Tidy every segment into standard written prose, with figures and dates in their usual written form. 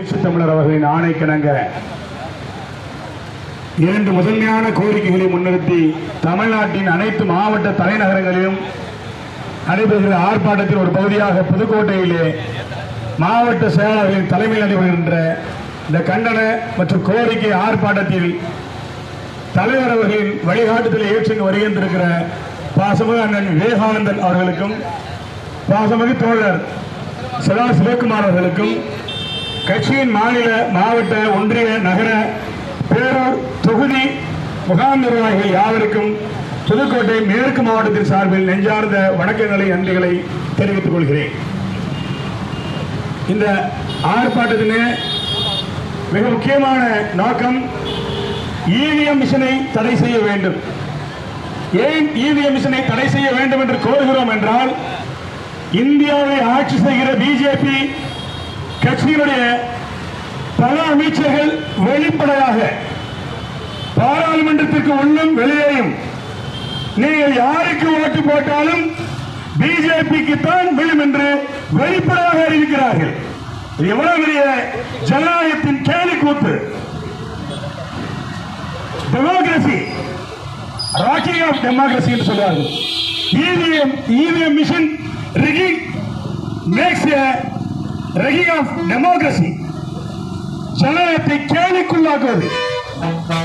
தமிழர் அவர்களின் ஆணைக்கிணங்க இரண்டு முதன்மையான கோரிக்கைகளை முன்னிறுத்தி தமிழ்நாட்டின் அனைத்து மாவட்ட தலைநகரங்களிலும் நடைபெறுகிற ஆர்ப்பாட்டத்தின் ஒரு பகுதியாக புதுக்கோட்டையிலே மாவட்ட செயலாளர்களின் தலைமையில் நடைபெறுகின்ற இந்த கண்டன மற்றும் கோரிக்கை ஆர்ப்பாட்டத்தில் தலைவர் அவர்களின் வழிகாட்டுதலை ஏற்று வருகின்றிருக்கிற பாசமிகு அண்ணன் விவேகானந்தன் அவர்களுக்கும் பாசமிகு தோழர் சதா சிவகுமார் அவர்களுக்கும் கட்சியின் மாநில மாவட்ட ஒன்றிய நகர பேரூர் தொகுதி முகாம் நிர்வாகிகள் யாவருக்கும் புதுக்கோட்டை மேற்கு மாவட்டத்தின் சார்பில் நெஞ்சார்ந்த வணக்கங்களை நன்றிகளை தெரிவித்துக் கொள்கிறேன். இந்த ஆர்ப்பாட்டத்திலே மிக முக்கியமான நோக்கம் இவிஎம் மிஷினை தடை செய்ய வேண்டும். ஏன் இவிஎம் மிஷினை தடை செய்ய வேண்டும் என்று கோருகிறோம் என்றால், இந்தியாவை ஆட்சி செய்கிற பிஜேபி கட்சியினுடைய பல அமைச்சர்கள் வெளிப்படையாக பாராளுமன்றத்திற்கு உள்ளும் வெளியேயும் நீங்கள் யாருக்கு ஓட்டு போட்டாலும் பிஜேபிக்கு தான் விழும் என்று வெளிப்படையாக அறிவிக்கிறார்கள். இது எவ்வளவு பெரிய ஜனநாயகத்தின் கேலி கூத்து! டெமோக்ரசி, ராக்கிங் ஆஃப் டெமோக்ரசி என்று சொல்றார்கள். EVM machine rigging makes a rigging of democracy. ஜனநாயகத்தை கேலிக்குள்ளாக்குவது.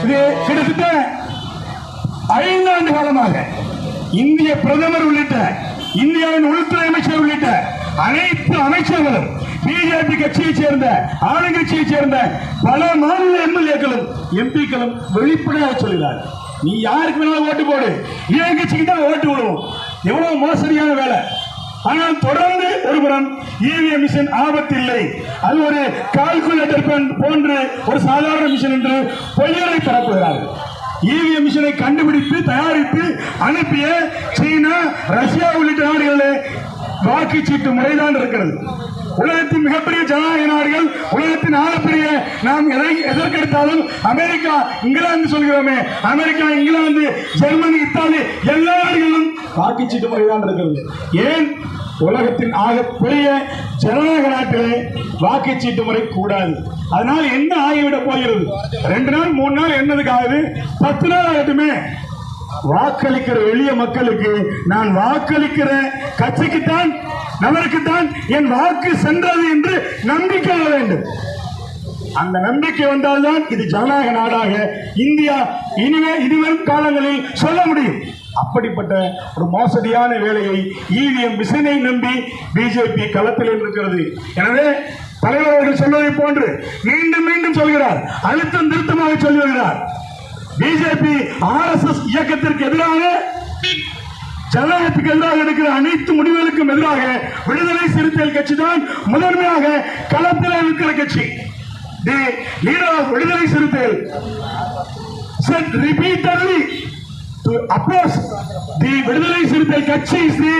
இது கிட்டத்தட்ட 5 ஆண்டு காலமாக இந்திய பிரதமர் உள்ளிட்ட இந்தியாவின் உள்துறை அமைச்சர் உள்ளிட்ட அனைத்து அமைச்சர்களும் பிஜேபி கட்சியை சேர்ந்த ஆளுங்கட்சியை சேர்ந்த பல மாநில எம்எல்ஏக்களும் எம்பிக்களும் வெளிப்படையாக சொல்கிறார், நீ யாருக்கு வேணாலும் ஓட்டு போடு, என் கட்சிக்கு தான் ஓட்டு விடுவோம். எவ்வளவு மோசடியான வேலை! ஆனால் தொடர்ந்து ஒருபுறம் இவிஎம் மிஷின் ஆபத்து இல்லை, அது ஒரு கால்குலேட்டர் போன்று ஒரு சாதாரண மிஷின் என்று பொய்யரை பரப்புகிறார்கள். இவிஎம் மிஷினை கண்டுபிடித்து தயாரித்து அனுப்பிய சீனா, ரஷ்யா உள்ளிட்ட நாடுகளில் வாக்குச்சீட்டு முறைதான் இருக்கிறது. உலகத்தின் மிகப்பெரிய ஜனநாயக நாடுகள், உலகத்தின் ஆகப்பெரிய நாம் எதற்கெடுத்தாலும் அமெரிக்கா, இங்கிலாந்து சொல்கிறோமே, அமெரிக்கா, இங்கிலாந்து, ஜெர்மனி, இத்தாலி எல்லா நாடுகளிலும் வாக்குச்சீட்டு முறைதான் இருக்கிறது. ஏன்? உலகத்தின் ஆகப்பெரிய ஜனநாயக நாட்டிலே வாக்குச்சீட்டு முறை கூடாது. அதனால் என்ன ஆகிவிட போகிறது? 2 நாள் 3 நாள் என்னதுக்காகுது? 10 நாள் ஆகட்டுமே. வாக்களிக்கிற எளிய மக்களுக்கு நான் வாக்களிக்கிற கட்சிக்குத்தான், நபருக்குத்தான் என் வாக்கு சென்றது என்று நம்பிக்கை வேண்டும். அந்த நம்பிக்கை வந்தால்தான் இது ஜனநாயக நாடாக இந்தியா இனிவரும் காலங்களில் சொல்ல முடியும். அப்படிப்பட்ட ஒரு மோசடியான வேலையை இவிஎம் மிஷினை நம்பி பிஜேபி களத்தில் இருக்கிறது. எனவே தலைவர் அவர்கள் சொல்வதை போன்று மீண்டும் மீண்டும் சொல்கிறார், அழுத்தம் திருத்தமாக சொல்லி வருகிறார். பிஜேபி RSS இயக்கத்திற்கு எதிராக, ஜனநாயகத்துக்கு எதிராக எடுக்கிற அனைத்து முடிவுகளுக்கும் எதிராக விடுதலை சிறுத்தைகள் கட்சி தான் முதன்மையாக களத்தில் இருக்கிற கட்சி. The leader of விடுதலை சிறுத்தைகள் said repeatedly to oppose the விடுதலை சிறுத்தைகள் கட்சி is the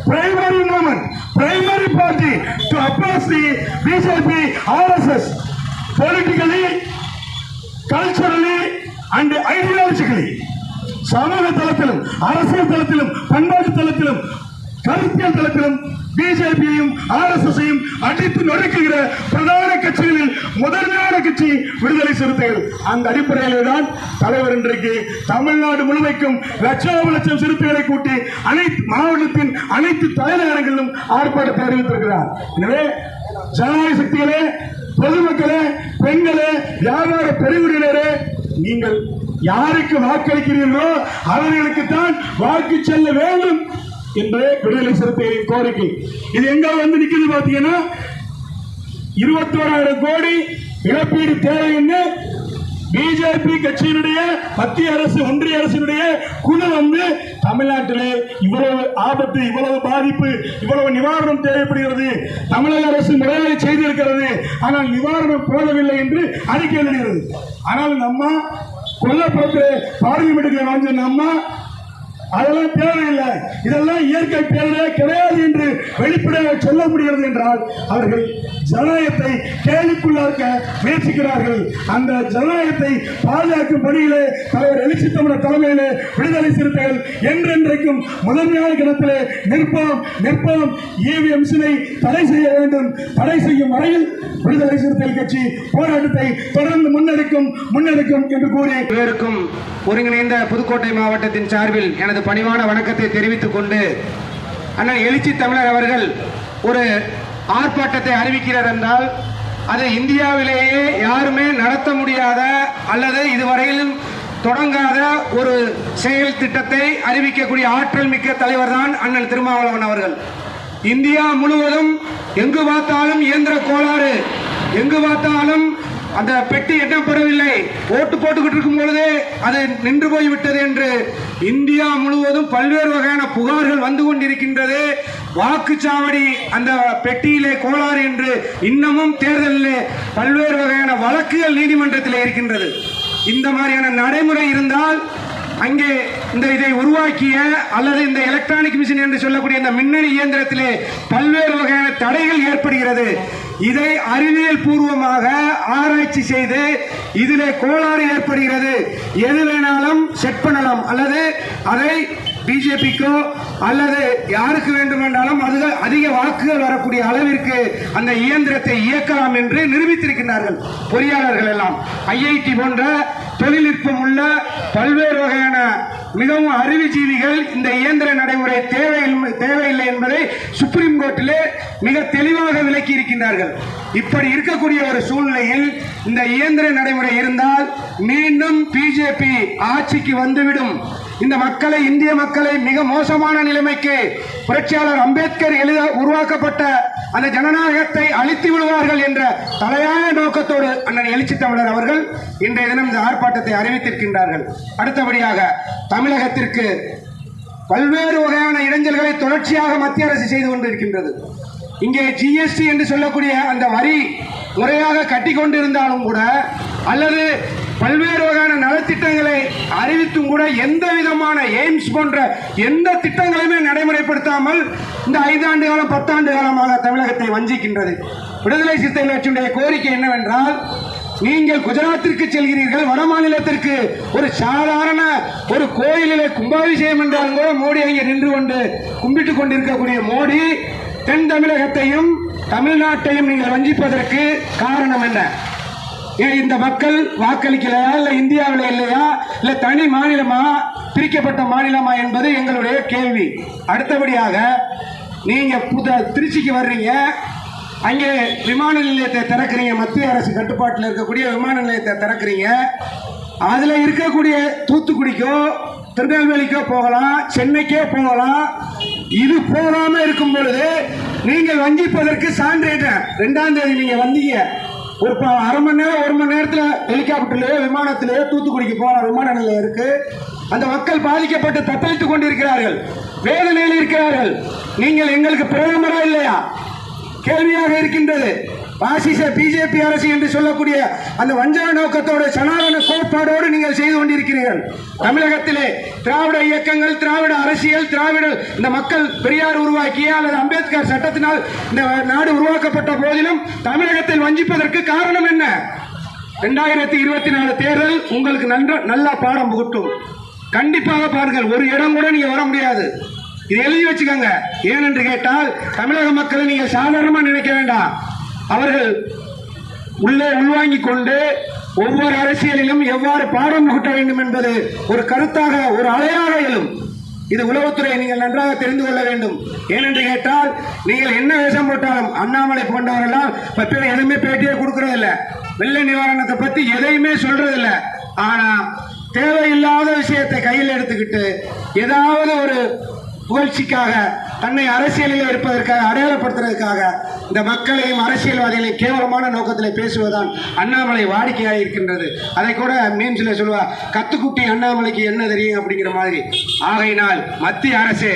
primary movement, primary party to oppose the BJP RSS politically, culturally and ideologically. சமூக தளத்திலும், அரசியல் தளத்திலும், பண்பாட்டு தளத்திலும், கருத்தியல் தளத்திலும் பிஜேபியையும் RSS-ஐயும் அடித்து நொறுக்குகிற பிரதான கட்சிகளில் முதன்மையான கட்சி விடுதலை சிறுத்தைகள். அந்த அடிப்படையிலே தான் தலைவர் இன்றைக்கு தமிழ்நாடு முழுமைக்கும் லட்சம் சிறுத்தைகளை கூட்டி அனைத்து மாவட்டத்தின் அனைத்து தலைநகரங்களிலும் ஆர்ப்பாட்டத்தை அறிவித்திருக்கிறார். எனவே ஜனநாயக சக்திகளே, பொதுமக்களே, பெண்களே, வியாபார பெருங்குடியினரே, நீங்கள் யாருக்கு வாக்களிக்கிறீர்களோ அவர்களுக்கு தான் வாக்கு செல்ல வேண்டும் என்பதே விடுதலை சிறுத்தைகளின் கோரிக்கை. இது எங்க வந்து நிக்கிறது பாத்தீங்கன்னா, 21,000 கோடி இழப்பீடு தேவை என்று பிஜேபி கட்சியினுடைய மத்திய அரசு, ஒன்றிய அரசினுடைய குழு வந்து தமிழ்நாட்டிலே இவ்வளவு ஆபத்து, இவ்வளவு பாதிப்பு, இவ்வளவு நிவாரணம் தேவைப்படுகிறது, தமிழக அரசு முறையாக செய்திருக்கிறது, ஆனால் நிவாரணம் போதவில்லை என்று அறிக்கை எழுதுகிறது. ஆனால் நம்ம கொல்லப்புறத்திலே பார்லிமெண்ட்டுக்கு வந்து நம்ம அதெல்லாம் தேவையில்லை, இதெல்லாம் இயற்கை பேரே கிடையாது என்று வெளிப்படையாக சொல்ல முடிகிறது என்றால் அவர்கள் ஜனநாயகத்தை கேலிக்குள்ள பாதுகாக்க முயற்சிக்கிறார்கள். அந்த ஜனநாயகத்தை பாதுகாக்கும் பணியிலே தலைவர் எழுச்சி தமிழர் தலைமையிலே விடுதலை சிறுத்தைகள் என்றென்றைக்கும் முதன்மையான கிடத்திலே நிற்போம். EVM மிஷினை தடை செய்ய வேண்டும். தடை செய்யும் வரையில் விடுதலை சிறுத்தைகள் கட்சி போராட்டத்தை தொடர்ந்து முன்னெடுக்கும் என்று கூறி இவருக்கும் ஒருங்கிணைந்த புதுக்கோட்டை மாவட்டத்தின் சார்பில் எனது பணிவான வணக்கத்தை தெரிவித்துக் கொண்டு, அண்ணன் எழுச்சி தமிழர் அவர்கள் ஒரு ஆர்ப்பாட்டத்தை அறிவிக்கிறார் என்றால் அது இந்தியாவிலேயே யாருமே நடத்த முடியாத அல்லது இதுவரையிலும் தொடங்காத ஒரு செயல் திட்டத்தை அறிவிக்கக்கூடிய ஆற்றல் மிக்க தலைவர் தான் அண்ணன் திருமாவளவன் அவர்கள். இந்தியா முழுவதும் எங்கு பார்த்தாலும் இயந்திர கோளாறு, எங்கு பார்த்தாலும் அந்த பெட்டி எட்டப்படவில்லை, ஓட்டு போட்டுக்கிட்டு இருக்கும் பொழுதே அது நின்று போய்விட்டது என்று இந்தியா முழுவதும் பல்வேறு வகையான புகார்கள் வந்து கொண்டிருக்கின்றது. வாக்குச்சாவடி அந்த பெட்டியிலே கோளாறு என்று இன்னமும் தேர்தலிலே பல்வேறு வகையான வழக்குகள் நீதிமன்றத்தில் இருக்கின்றது. இந்த மாதிரியான நடைமுறை இருந்தால் அங்கே இதை உருவாக்கிய அல்லது இந்த எலக்ட்ரானிக் மிஷின் என்று சொல்லக்கூடிய இந்த மின்னணு இயந்திரத்திலே பல்வேறு வகையான தடைகள் ஏற்படுகிறது. இதை அறிவியல் பூர்வமாக ஆராய்ச்சி செய்து இதிலே கோளாறு ஏற்படுகிறது, எது வேணாலும் செட் பண்ணலாம், அல்லது அதை பிஜேபிக்கோ அல்லது யாருக்கு வேண்டுமென்றாலும் அதிக வாக்குகள் வரக்கூடிய அளவிற்கு அந்த இயந்திரத்தை இயக்கலாம் என்று நிரூபித்திருக்கிறார்கள் பொறியாளர்கள் எல்லாம். IIT போன்ற தொழில்நுட்பம் உள்ள பல்வேறு வகையான மிகவும் அறிவுஜீவிகள் இந்த இயந்திர நடைமுறை தேவையில்லை என்பதை சுப்ரீம் கோர்ட்டிலே மிக தெளிவாக விளக்கி இருக்கின்றார்கள். இப்படி இருக்கக்கூடிய ஒரு சூழ்நிலையில் இந்த இயந்திர நடைமுறை இருந்தால் மீண்டும் பிஜேபி ஆட்சிக்கு வந்துவிடும். இந்த மக்களை, இந்திய மக்களை மிக மோசமான நிலைமைக்கு புரட்சியாளர் அம்பேத்கர் உருவாக்கப்பட்ட அந்த ஜனநாயகத்தை அழித்து விடுவார்கள் என்ற தலையாய நோக்கத்தோடு அண்ணன் எழுச்சி தமிழர் அவர்கள் இன்றைய தினம் இந்த ஆர்ப்பாட்டத்தை அறிவித்திருக்கின்றார்கள். அடுத்தபடியாக தமிழகத்திற்கு பல்வேறு வகையான இடைஞ்சல்களை தொடர்ச்சியாக மத்திய அரசு செய்து கொண்டிருக்கின்றது. இங்கே GST என்று சொல்லக்கூடிய அந்த வரி முறையாக கட்டி கொண்டிருந்தாலும் கூட, அல்லது பல்வேறு வகையான நலத்திட்டங்களை அறிவித்தும் கூட எந்த விதமான எய்ம்ஸ் போன்ற எந்த திட்டங்களையுமே நடைமுறைப்படுத்தாமல் இந்த 5 ஆண்டு காலம் 10 ஆண்டு காலமாக தமிழகத்தை வஞ்சிக்கின்றது. விடுதலை சிறுத்தைகள் கட்சியுடைய கோரிக்கை என்னவென்றால், நீங்கள் குஜராத்திற்கு செல்கிறீர்கள், வட மாநிலத்திற்கு ஒரு சாதாரண ஒரு கோயிலிலே கும்பாபிஷேகம் என்றாலும் கூட மோடி அங்கே நின்று கொண்டு கும்பிட்டுக் கொண்டிருக்கக்கூடிய மோடி தென் தமிழகத்தையும் தமிழ்நாட்டையும் நீங்கள் வஞ்சிப்பதற்கு காரணம் என்ன? இந்த மக்கள் வாக்களிக்கலையா, இல்ல இந்தியாவில் இல்லையா, இல்ல தனி மாநிலமா, பிரிக்கப்பட்ட மாநிலமா என்பது எங்களுடைய கேள்வி. அடுத்தபடியாக நீங்க திருச்சிக்கு வர்றீங்க, அங்கே விமான நிலையத்தை திறக்கிறீங்க, மத்திய அரசு கட்டுப்பாட்டில் இருக்கக்கூடிய விமான நிலையத்தை திறக்கிறீங்க. அதுல இருக்கக்கூடிய தூத்துக்குடிக்கோ திருநெல்வேலிக்கோ போகலாம், சென்னைக்கே போகலாம். இது போகாம இருக்கும் பொழுது நீங்கள் வஞ்சிப்பதற்கு சான்றிதழ் 2ஆம் தேதி நீங்க வந்தீங்க, ஒரு அரை மணி நேரம் 1 மணி நேரத்தில் ஹெலிகாப்டர்லயோ விமானத்திலேயோ தூத்துக்குடிக்கு போகலாம், விமான நிலையம் இருக்கு. அந்த மக்கள் பாதிக்கப்பட்டு தத்தளித்துக் கொண்டிருக்கிறார்கள், வேதனையில் இருக்கிறார்கள். நீங்கள் எங்களுக்கு பிரதமரா இல்லையா கேள்வியாக இருக்கின்றது. பாசிச பிஜேபி அரசு என்று சொல்லக்கூடிய அந்த வஞ்சக நோக்கத்தோடு சனாதன கோட்பாடோடு நீங்கள் செய்து கொண்டிருக்கிறீர்கள். தமிழகத்திலே திராவிட இயக்கங்கள், திராவிட அரசியல், திராவிட இந்த மக்கள் பெரியார் உருவாக்கிய அல்லது அம்பேத்கர் சட்டத்தினால் இந்த நாடு உருவாக்கப்பட்ட போதிலும் தமிழகத்தில் வஞ்சிப்பதற்கு காரணம் என்ன? 2024 தேர்தல் உங்களுக்கு நல்ல பாடம் புகட்டும். கண்டிப்பாக பாருங்கள், ஒரு இடம் கூட நீங்க வர முடியாது. இது எழுதி வச்சுக்கோங்க. ஏனென்று கேட்டால் தமிழக மக்களை நீங்கள் சாதாரணமாக நினைக்க வேண்டாம். அவர்கள் உள்ளே உள்வாங்கிக் கொண்டு ஒவ்வொரு அரசியலிலும் எவ்வாறு பாடம் புகட்ட வேண்டும் என்பது ஒரு கருத்தாக, ஒரு அலையாக எழும். இது உளவுத்துறை நீங்கள் நன்றாக தெரிந்து கொள்ள வேண்டும். ஏனென்று கேட்டால் நீங்கள் என்ன வேஷம் போட்டாலும், அண்ணாமலை போன்றவரெல்லாம் எதுவுமே பேட்டியே கொடுக்கறதில்ல, வெள்ள நிவாரணத்தை பற்றி எதையுமே சொல்றதில்ல. ஆனா தேவையில்லாத விஷயத்தை கையில் எடுத்துக்கிட்டு ஏதாவது ஒரு புகழ்ச்சிக்காக, தன்னை அரசியலில் இருப்பதற்காக, அடையாளப்படுத்துவதற்காக இந்த மக்களையும் அரசியல்வாதிகளையும் கேவலமான நோக்கத்தில் பேசுவதுதான் அண்ணாமலை வாடிக்கையாக இருக்கின்றது. அதை கூட மீம்ஸ்ல சொல்லுவா, கத்துக்குட்டி அண்ணாமலைக்கு என்ன தெரியும் அப்படிங்கிற மாதிரி. ஆகையினால் மத்திய அரசு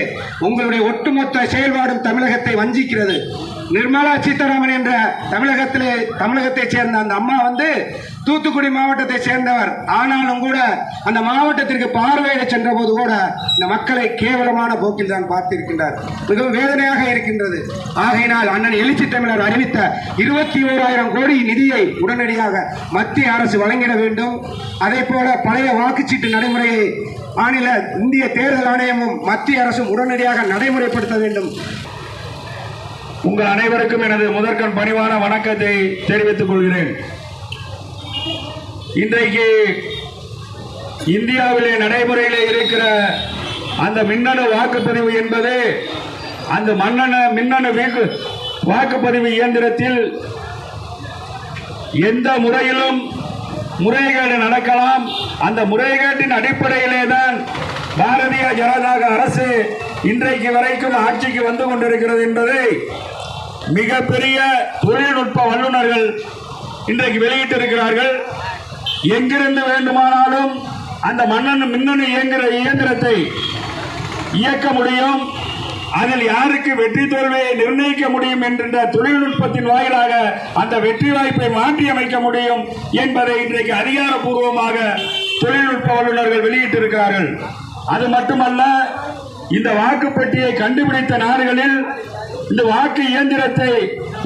உங்களுடைய ஒட்டுமொத்த செயல்பாடும் தமிழகத்தை வஞ்சிக்கிறது. நிர்மலா சீதாராமன் என்ற தமிழகத்தைச் சேர்ந்த அந்த அம்மா தூத்துக்குடி மாவட்டத்தை சேர்ந்தவர். ஆனாலும் கூட அந்த மாவட்டத்திற்கு பார்வையிட சென்ற போது கூட இந்த மக்களை கேவலமான போக்கில் தான் பார்த்திருக்கின்றார். மிகவும் வேதனையாக இருக்கின்றது. ஆகையினால் அண்ணன் எழுச்சி தமிழர் அறிவித்த 21,000 கோடி நிதியை உடனடியாக மத்திய அரசு வழங்கிட வேண்டும். அதே போல பழைய வாக்குச்சீட்டு நடைமுறையை மாநில இந்திய தேர்தல் ஆணையமும் மத்திய அரசும் உடனடியாக நடைமுறைப்படுத்த வேண்டும். உங்கள் அனைவருக்கும் எனது முதற்கண் பணிவான வணக்கத்தை தெரிவித்துக் கொள்கிறேன். இன்றைக்கு இந்தியாவிலே நடைமுறையில் இருக்கிற அந்த மின்னணு வாக்குப்பதிவு என்பது அந்த மின்னணு வாக்குப்பதிவு இயந்திரத்தில் எந்த முறையிலும் முறைகேடு நடக்கலாம். அந்த முறைகேட்டின் அடிப்படையிலே தான் பாரதிய ஜனதா அரசு இன்றைக்கு வரைக்கும் ஆட்சிக்கு வந்து கொண்டிருக்கிறது என்பதை மிகப்பெரிய தொழில்நுட்ப வல்லுநர்கள் இன்றைக்கு வெளியிட்டிருக்கிறார்கள். எங்கிருந்து வேண்டுமானாலும் அந்த மின்னணு இயந்திரத்தை இயக்க முடியும். அதில் யாருக்கு வெற்றி தோல்வியை நிர்ணயிக்க முடியும் என்ற தொழில்நுட்பத்தின் வாயிலாக அந்த வெற்றி வாய்ப்பை மாற்றி அமைக்க முடியும் என்பதை இன்றைக்கு அதிகாரப்பூர்வமாக தொழில்நுட்ப வல்லுநர்கள் வெளியிட்டிருக்கிறார்கள். அது மட்டுமல்ல, இந்த வாக்குப்பெட்டியை கண்டுபிடித்த நாடுகளில், இந்த வாக்கு இயந்திரத்தை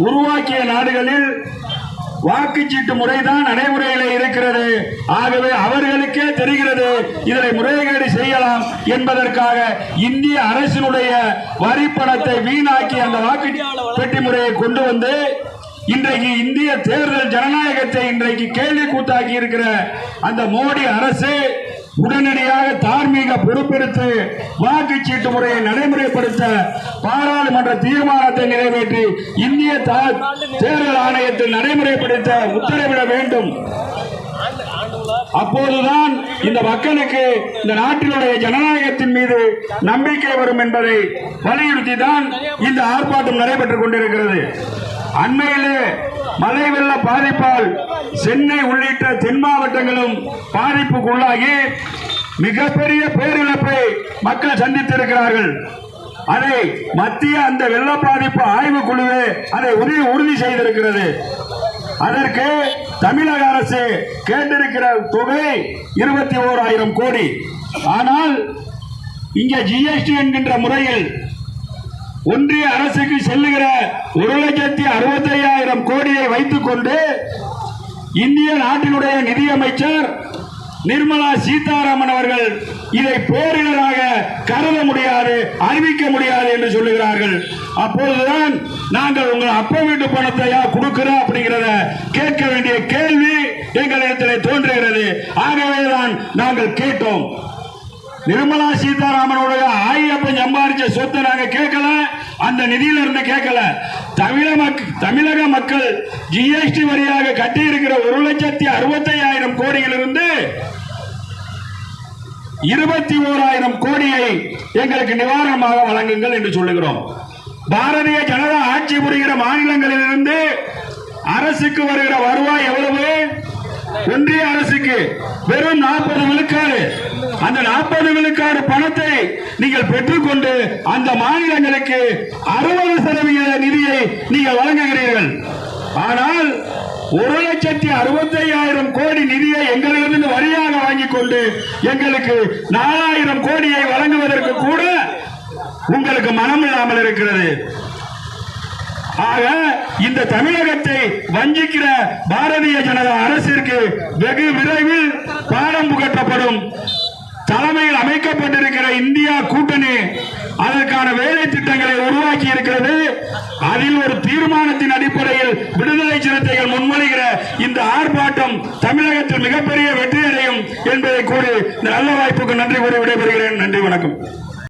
உருவாக்கிய நாடுகளில் வாக்குச்சீட்டு முறைதான் நடைமுறையில் இருக்கிறது. ஆகவே அவர்களுக்கே தெரிகிறது இதனை முறைகேடு செய்யலாம் என்பதற்காக இந்திய அரசினுடைய வரி பணத்தை வீணாக்கி அந்த வாக்கு பெட்டி முறையை கொண்டு வந்து இன்றைக்கு இந்திய தேர்தல் ஜனநாயகத்தை இன்றைக்கு கேள்வி கூத்தாக்கி இருக்கிற அந்த மோடி அரசு உடனடியாக தார்மீக பொறுப்பெடுத்து வாக்குச்சீட்டு முறையை நடைமுறைப்படுத்த பாராளுமன்ற தீர்மானத்தை நிறைவேற்றி இந்திய தேர்தல் ஆணையத்தில் நடைமுறைப்படுத்த உத்தரவிட வேண்டும். அப்போதுதான் இந்த மக்களுக்கு இந்த நாட்டினுடைய ஜனநாயகத்தின் மீது நம்பிக்கை வரும் என்பதை வலியுறுத்தி தான் இந்த ஆர்ப்பாட்டம் நடைபெற்றுக் கொண்டிருக்கிறது. அண்மையிலே மழை வெள்ள பாதிப்பால் சென்னை உள்ளிட்ட தென் மாவட்டங்களும் பாதிப்புக்குள்ளாகி மிகப்பெரிய பேரிழப்பை மக்கள் சந்தித்திருக்கிறார்கள். அதை மத்திய அந்த வெள்ள பாதிப்பு ஆய்வு குழுவே அதை உறுதி செய்திருக்கிறது. அதற்கு தமிழக அரசு கேட்டிருக்கிற தொகை 21,000 கோடி. ஆனால் இங்கே ஜிஎஸ்டி என்கின்ற முறையில் ஒன்றிய அரசுக்கு செல்லுகிற 1,65,000 கோடியை வைத்துக் கொண்டு இந்திய நாட்டினுடைய நிதியமைச்சர் நிர்மலா சீதாராமன் அவர்கள் இதை பேரிடராக கருத முடியாது, அறிவிக்க முடியாது என்று சொல்லுகிறார்கள். அப்பொழுதுதான் நாங்கள் உங்கள் அப்ப வீட்டு பணத்தையா கொடுக்கிறோம் அப்படிங்கிறத கேட்க வேண்டிய கேள்வி எங்களிடத்தில் தோன்றுகிறது. ஆகவேதான் நாங்கள் கேட்டோம். நிர்மலா சீதாராமனுடைய ஆயிரப்பன் சம்பாதிச்ச சொத்தை நாங்க கேட்கல, அந்த நிதியில இருந்து கேட்கல. தமிழக மக்கள் ஜிஎஸ்டி வரியாக கட்டி இருக்கிற 1,65,000 கோடியிலிருந்து 21,000 கோடியை எங்களுக்கு நிவாரணமாக வழங்குங்கள் என்று சொல்லுகிறோம். பாரதிய ஜனதா ஆட்சி புரிகிற மாநிலங்களிலிருந்து அரசுக்கு வருகிற வருவாய் எவ்வளவு? ஒன்றிய அரசுக்கு வெறும் 40 விழுக்காடு. அந்த 40 விழுக்காடு பணத்தை நீங்கள் பெற்றுக்கொண்டு அந்த மாநிலங்களுக்கு 60% நிதியை நீங்கள் வழங்குகிறீர்கள். ஆனால் 1,65,000 கோடி நிதியை எங்களிடமிருந்து வரியாக வாங்கிக் கொண்டு எங்களுக்கு 4,000 கோடியை வழங்குவதற்கு கூட உங்களுக்கு மனம் இல்லாமல் இருக்கிறது. ஆக இந்த தமிழகத்தை வஞ்சிக்கிற பாரதிய ஜனதா அரசிற்கு வெகு விரைவில் பாடம் புகட்டப்படும். தலைமையில் அமைக்கப்பட்டிருக்கிற இந்தியா கூட்டணி அதற்கான வேலை திட்டங்களை உருவாக்கி இருக்கிறது. அதில் ஒரு தீர்மானத்தின் அடிப்படையில் விடுதலை சிறுத்தைகள் முன்மொழிகிற இந்த ஆர்ப்பாட்டம் தமிழகத்தில் மிகப்பெரிய வெற்றி அடையும் என்பதை கூறி இந்த நல்ல வாய்ப்புக்கு நன்றி கூறி விடைபெறுகிறேன். நன்றி, வணக்கம்.